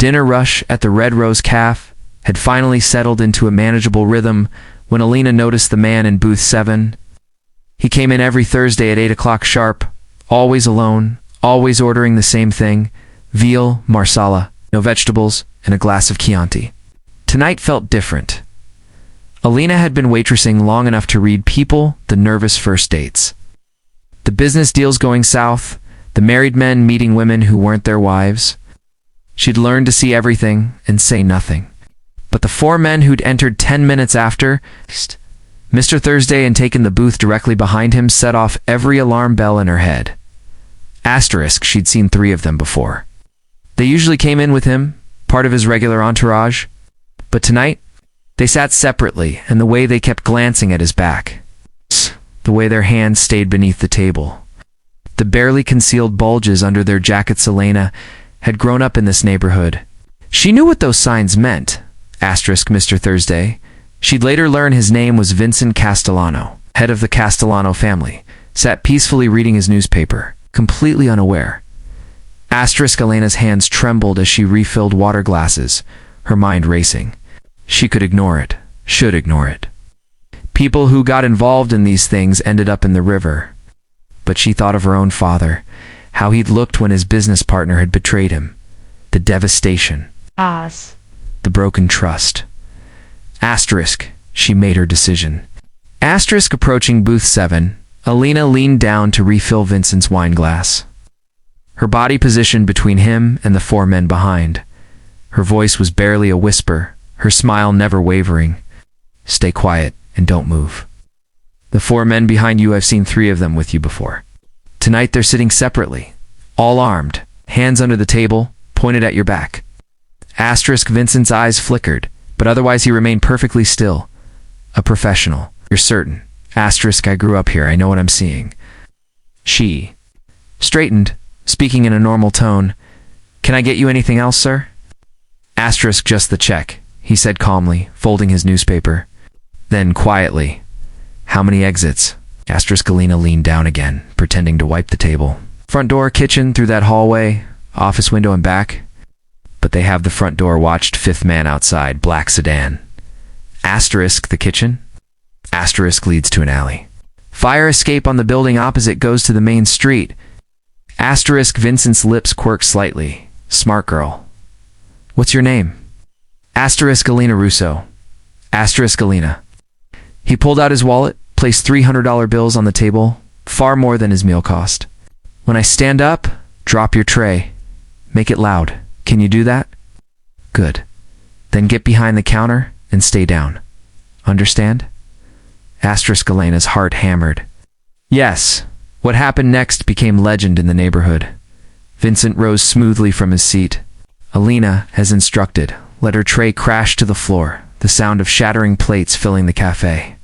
dinner rush at the Red Rose Cafe had finally settled into a manageable rhythm when Alina noticed the man in booth 7. He came in every Thursday at 8 o'clock sharp, always alone, always ordering the same thing: veal, marsala, no vegetables, and a glass of Chianti. Tonight felt different. Alina had been waitressing long enough to read people, the nervous first dates. The business deals going south, the married men meeting women who weren't their wives. She'd learned to see everything and say nothing. But the 4 men who'd entered 10 minutes after, Mr. Thursday, and taken the booth directly behind him, set off every alarm bell in her head. Asterisk, she'd seen 3 of them before. They usually came in with him, part of his regular entourage. But tonight, they sat separately, and the way they kept glancing at his back, the way their hands stayed beneath the table, the barely concealed bulges under their jackets. Elena had grown up in this neighborhood. She knew what those signs meant. Asterisk, Mr. Thursday. She'd later learn his name was Vincent Castellano, head of the Castellano family, sat peacefully reading his newspaper, completely unaware. Asterisk, Elena's hands trembled as she refilled water glasses, her mind racing. She could ignore it, should ignore it. People who got involved in these things ended up in the river. But she thought of her own father, how he'd looked when his business partner had betrayed him. The devastation. The broken trust. Asterisk, she made her decision. Asterisk, approaching booth 7, Alina leaned down to refill Vincent's wine glass. Her body positioned between him and the 4 men behind. Her voice was barely a whisper, her smile never wavering. Stay quiet and don't move. The 4 men behind you, I've seen 3 of them with you before. Tonight they're sitting separately, all armed, hands under the table, pointed at your back. Asterisk, Vincent's eyes flickered, but otherwise he remained perfectly still. A professional. You're certain. Asterisk, I grew up here, I know what I'm seeing. She straightened, speaking in a normal tone. Can I get you anything else, sir? Asterisk, just the check, he said calmly, folding his newspaper. Then quietly, how many exits? Asterisk, Alina leaned down again, pretending to wipe the table. Front door, kitchen, through that hallway, office window and back. But they have the front door watched, 5th man outside, black sedan. Asterisk, the kitchen? Asterisk, leads to an alley. Fire escape on the building opposite goes to the main street. Asterisk, Vincent's lips quirked slightly. Smart girl. What's your name? Asterisk, Alina Russo. Asterisk, Alina. He pulled out his wallet, placed $300 bills on the table, far more than his meal cost. When I stand up, drop your tray. Make it loud. Can you do that? Good. Then get behind the counter and stay down. Understand? Asterisk, Elena's heart hammered. Yes. What happened next became legend in the neighborhood. Vincent rose smoothly from his seat. Alina, as instructed, let her tray crash to the floor, the sound of shattering plates filling the cafe.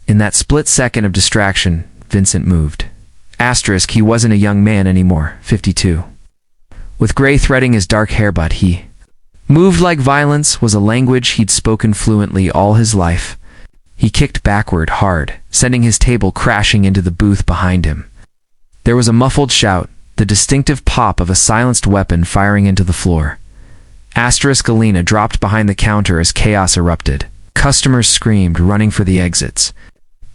In that split second of distraction, Vincent moved. Asterisk, he wasn't a young man anymore, 52. With gray threading his dark hair, but he moved like violence was a language he'd spoken fluently all his life. He kicked backward hard, sending his table crashing into the booth behind him. There was a muffled shout, the distinctive pop of a silenced weapon firing into the floor. Asterisk, Alina dropped behind the counter as chaos erupted. Customers screamed, running for the exits.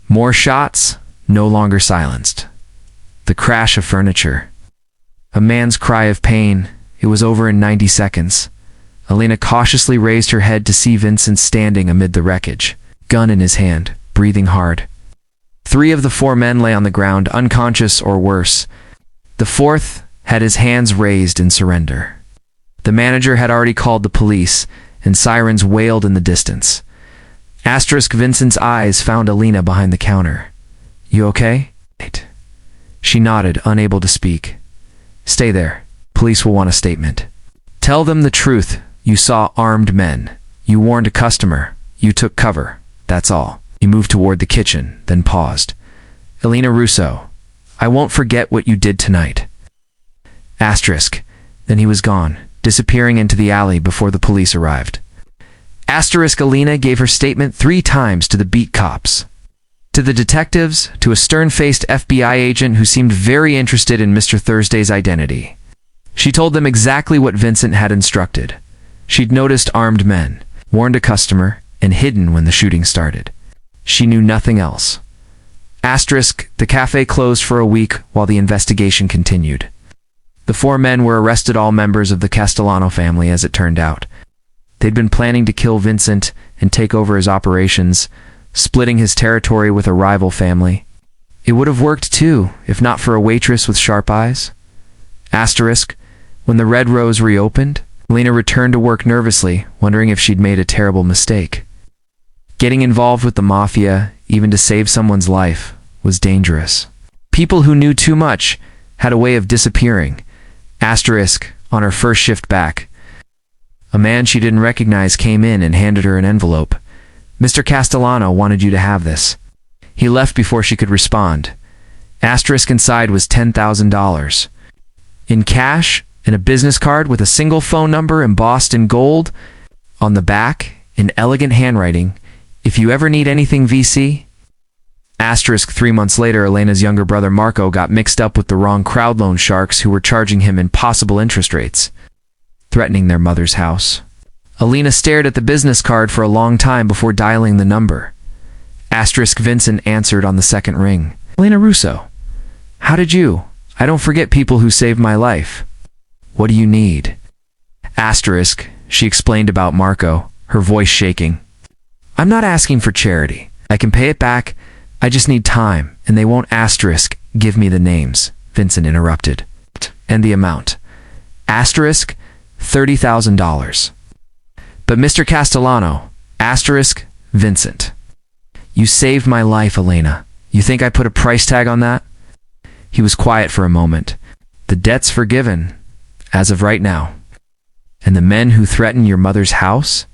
More shots, no longer silenced. The crash of furniture. A man's cry of pain. It was over in 90 seconds. Alina cautiously raised her head to see Vincent standing amid the wreckage, gun in his hand, breathing hard. 3 of the 4 men lay on the ground, unconscious or worse. The 4th had his hands raised in surrender. The manager had already called the police, and sirens wailed in the distance. Asterisk, Vincent's eyes found Alina behind the counter. You okay? She nodded, unable to speak. Stay there. Police will want a statement. Tell them the truth. You saw armed men. You warned a customer. You took cover. That's all. He moved toward the kitchen, then paused. Alina Russo, I won't forget what you did tonight. Asterisk. Then he was gone, disappearing into the alley before the police arrived. Asterisk, Alina gave her statement 3 times to the beat cops. To the detectives, to a stern-faced FBI agent who seemed very interested in Mr. Thursday's identity. She told them exactly what Vincent had instructed. She'd noticed armed men, warned a customer, and hidden when the shooting started. She knew nothing else. Asterisk, the cafe closed for a week while the investigation continued. The 4 men were arrested, all members of the Castellano family, as it turned out. They'd been planning to kill Vincent and take over his operations, splitting his territory with a rival family. It would have worked too, if not for a waitress with sharp eyes. Asterisk, when the Red Rose reopened, Alina returned to work nervously, wondering if she'd made a terrible mistake. Getting involved with the Mafia, even to save someone's life, was dangerous. People who knew too much had a way of disappearing. Asterisk, on her first shift back, a man she didn't recognize came in and handed her an envelope. "Mr. Castellano wanted you to have this." He left before she could respond. Asterisk inside was $10,000. In cash and a business card with a single phone number embossed in gold. On the back, in elegant handwriting, "If you ever need anything, VC." Asterisk 3 months later, Elena's younger brother Marco got mixed up with the wrong crowd loan sharks who were charging him impossible interest rates, threatening their mother's house. Alina stared at the business card for a long time before dialing the number. Asterisk Vincent answered on the second ring. "Elena Russo. How did you? I don't forget people who saved my life. What do you need?" Asterisk, she explained about Marco, her voice shaking. "I'm not asking for charity. I can pay it back. I just need time, and they won't asterisk give me the names," Vincent interrupted. "And the amount." Asterisk, $30,000. "But Mr. Castellano," asterisk, Vincent. "You saved my life, Elena. You think I put a price tag on that?" He was quiet for a moment. "The debt's forgiven, as of right now. And the men who threaten your mother's house,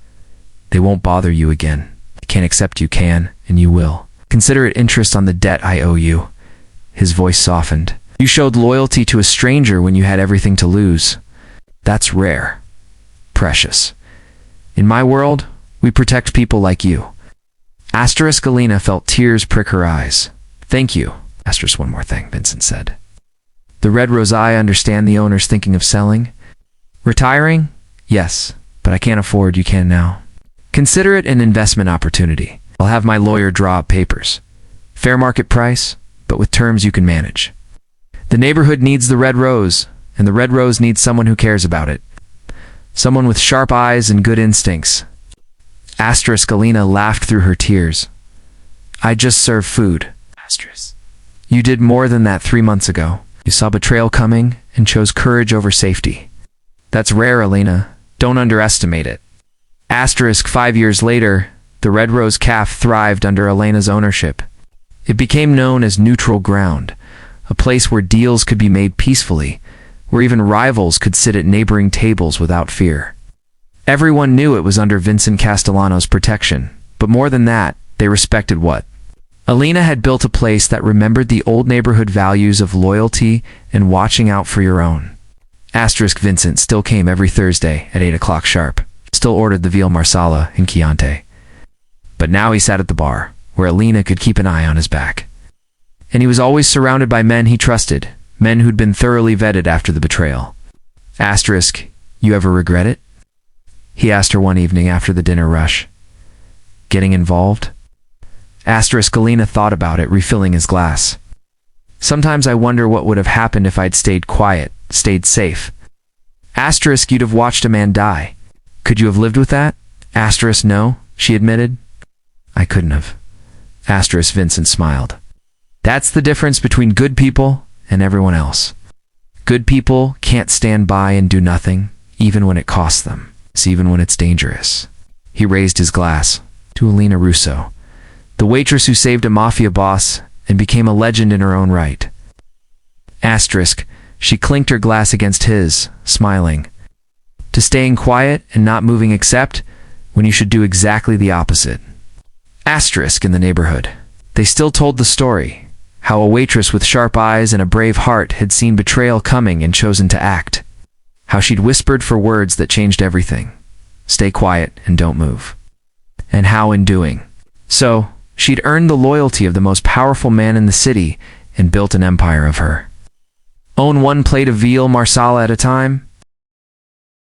they won't bother you again. I can't accept you can, and you will. Consider it interest on the debt I owe you." His voice softened. "You showed loyalty to a stranger when you had everything to lose. That's rare. Precious. In my world, we protect people like you." Asterisk Alina felt tears prick her eyes. "Thank you." Asterisk one more thing, Vincent said. "The Red Rose, I understand the owner's thinking of selling. Retiring? Yes, but I can't afford you can now. Consider it an investment opportunity. I'll have my lawyer draw up papers. Fair market price, but with terms you can manage. The neighborhood needs the Red Rose, and the Red Rose needs someone who cares about it. Someone with sharp eyes and good instincts." Asterisk Alina laughed through her tears. "I just serve food." Asterisk. "You did more than that 3 months ago. You saw betrayal coming and chose courage over safety. That's rare, Alina. Don't underestimate it." Asterisk 5 years later, the Red Rose Cafe thrived under Elena's ownership. It became known as neutral ground, a place where deals could be made peacefully, where even rivals could sit at neighboring tables without fear. Everyone knew it was under Vincent Castellano's protection, but more than that, they respected what Alina had built, a place that remembered the old neighborhood values of loyalty and watching out for your own. Asterisk Vincent still came every Thursday at 8 o'clock sharp, still ordered the veal marsala and Chianti. But now he sat at the bar, where Alina could keep an eye on his back. And he was always surrounded by men he trusted, men who'd been thoroughly vetted after the betrayal. Asterisk, "You ever regret it?" he asked her one evening after the dinner rush. "Getting involved?" Asterisk Alina thought about it, refilling his glass. "Sometimes I wonder what would have happened if I'd stayed quiet, stayed safe." Asterisk, "You'd have watched a man die. Could you have lived with that?" Asterisk, "No," she admitted. "I couldn't have." Asterisk Vincent smiled. "That's the difference between good people and everyone else. Good people can't stand by and do nothing, even when it costs them. It's even when it's dangerous." He raised his glass to Elena Russo, the waitress who saved a mafia boss and became a legend in her own right. Asterisk, she clinked her glass against his, smiling. "To staying quiet and not moving except when you should do exactly the opposite." Asterisk in the neighborhood. They still told the story, how a waitress with sharp eyes and a brave heart had seen betrayal coming and chosen to act. How she'd whispered for words that changed everything. Stay quiet and don't move. And how in doing so, she'd earned the loyalty of the most powerful man in the city and built an empire of her. Own one plate of veal marsala at a time,